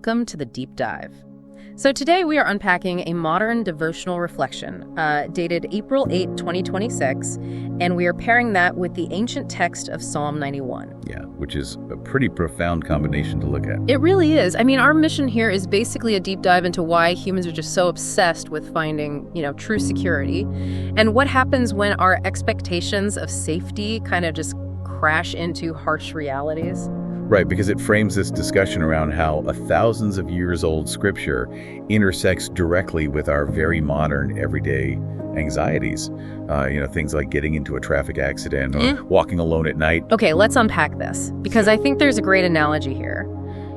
Welcome to the Deep Dive. So today we are unpacking a modern devotional reflection dated April 8, 2026, and we are pairing that with the ancient text of Psalm 91. Yeah, which is a pretty profound combination to look at. It really is. I mean, our mission here is basically a deep dive into why humans are just so obsessed with finding, true security, and what happens when our expectations of safety kind of just crash into harsh realities. Right, because it frames this discussion around how a thousands of years old scripture intersects directly with our very modern everyday anxieties. Things like getting into a traffic accident or walking alone at night. Okay, let's unpack this, because I think there's a great analogy here.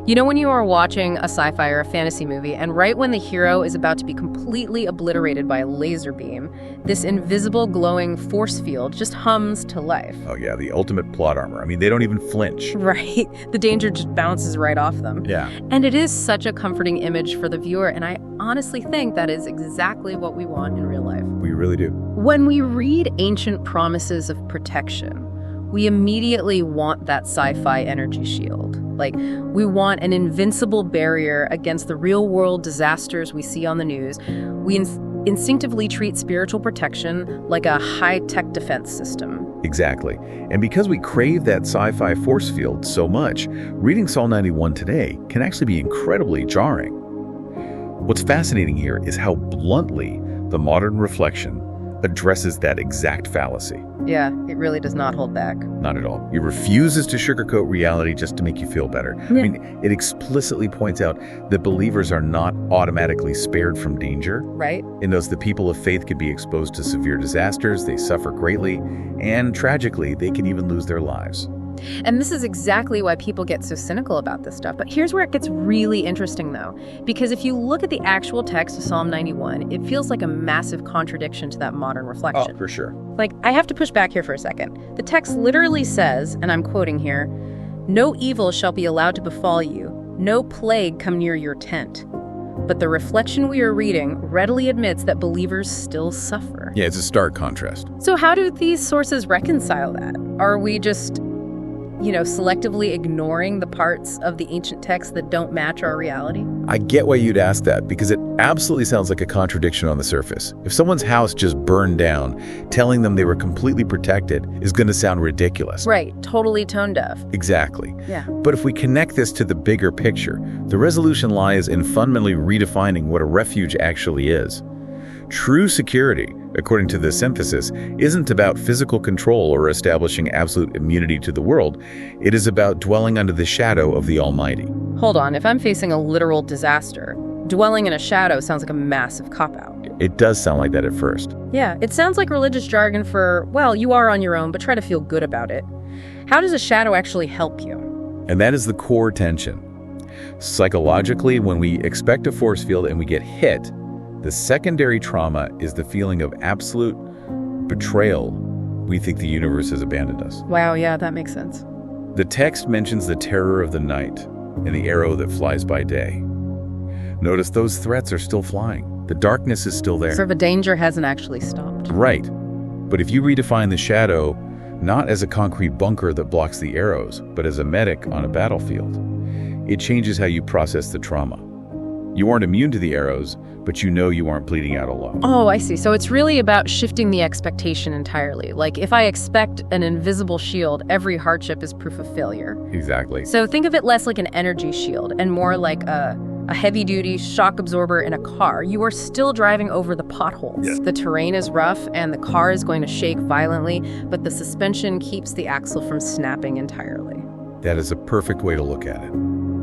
You know when you are watching a sci-fi or a fantasy movie, and right when the hero is about to be completely obliterated by a laser beam, this invisible glowing force field just hums to life. Oh yeah, the ultimate plot armor. I mean, they don't even flinch. Right. The danger just bounces right off them. Yeah. And it is such a comforting image for the viewer, and I honestly think that is exactly what we want in real life. We really do. When we read ancient promises of protection, we immediately want that sci-fi energy shield. Like, we want an invincible barrier against the real-world disasters we see on the news. We instinctively treat spiritual protection like a high-tech defense system. Exactly. And because we crave that sci-fi force field so much, reading Psalm 91 today can actually be incredibly jarring. What's fascinating here is how bluntly the modern reflection addresses that exact fallacy. Yeah, it really does not hold back. Not at all. It refuses to sugarcoat reality just to make you feel better. Yeah. I mean, it explicitly points out that believers are not automatically spared from danger. Right. It knows that people of faith could be exposed to severe disasters, they suffer greatly, and tragically, they can even lose their lives. And this is exactly why people get so cynical about this stuff. But here's where it gets really interesting, though. Because if you look at the actual text of Psalm 91, it feels like a massive contradiction to that modern reflection. Oh, for sure. Like, I have to push back here for a second. The text literally says, and I'm quoting here, "No evil shall be allowed to befall you, no plague come near your tent." But the reflection we are reading readily admits that believers still suffer. Yeah, it's a stark contrast. So how do these sources reconcile that? Are we just selectively ignoring the parts of the ancient text that don't match our reality? I get why you'd ask that, because it absolutely sounds like a contradiction on the surface. If someone's house just burned down, telling them they were completely protected is going to sound ridiculous. Right, totally tone deaf. Exactly. Yeah. But if we connect this to the bigger picture, the resolution lies in fundamentally redefining what a refuge actually is. True security, according to this emphasis, isn't about physical control or establishing absolute immunity to the world. It is about dwelling under the shadow of the Almighty. Hold on, if I'm facing a literal disaster, dwelling in a shadow sounds like a massive cop-out. It does sound like that at first. Yeah, it sounds like religious jargon for, well, you are on your own, but try to feel good about it. How does a shadow actually help you? And that is the core tension. Psychologically, when we expect a force field and we get hit, the secondary trauma is the feeling of absolute betrayal. We think the universe has abandoned us. Wow, yeah, that makes sense. The text mentions the terror of the night and the arrow that flies by day. Notice those threats are still flying. The darkness is still there. So the danger hasn't actually stopped. Right. But if you redefine the shadow not as a concrete bunker that blocks the arrows, but as a medic on a battlefield, it changes how you process the trauma. You aren't immune to the arrows, but you know you aren't bleeding out alone. Oh, I see. So it's really about shifting the expectation entirely. Like, if I expect an invisible shield, every hardship is proof of failure. Exactly. So think of it less like an energy shield and more like a heavy-duty shock absorber in a car. You are still driving over the potholes. Yes. The terrain is rough and the car is going to shake violently, but the suspension keeps the axle from snapping entirely. That is a perfect way to look at it.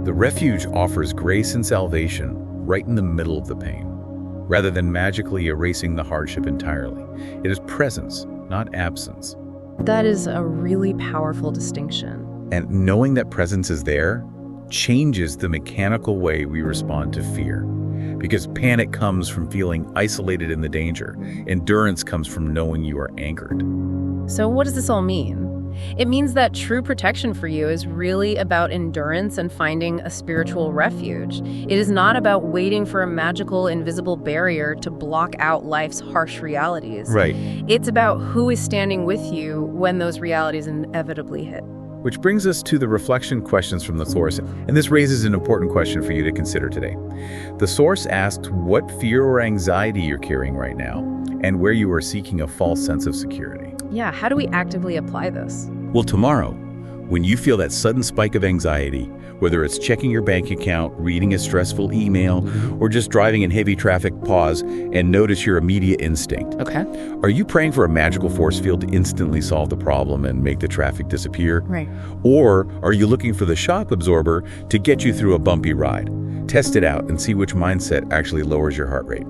The refuge offers grace and salvation right in the middle of the pain, rather than magically erasing the hardship entirely. It is presence, not absence. That is a really powerful distinction. And knowing that presence is there changes the mechanical way we respond to fear. Because panic comes from feeling isolated in the danger. Endurance comes from knowing you are anchored. So what does this all mean? It means that true protection for you is really about endurance and finding a spiritual refuge. It is not about waiting for a magical, invisible barrier to block out life's harsh realities. Right. It's about who is standing with you when those realities inevitably hit. Which brings us to the reflection questions from the source, and this raises an important question for you to consider today. The source asked what fear or anxiety you're carrying right now, and where you are seeking a false sense of security. Yeah, how do we actively apply this? Well, tomorrow, when you feel that sudden spike of anxiety, whether it's checking your bank account, reading a stressful email, or just driving in heavy traffic, pause and notice your immediate instinct. Okay. Are you praying for a magical force field to instantly solve the problem and make the traffic disappear? Right. Or are you looking for the shock absorber to get you through a bumpy ride? Test it out and see which mindset actually lowers your heart rate.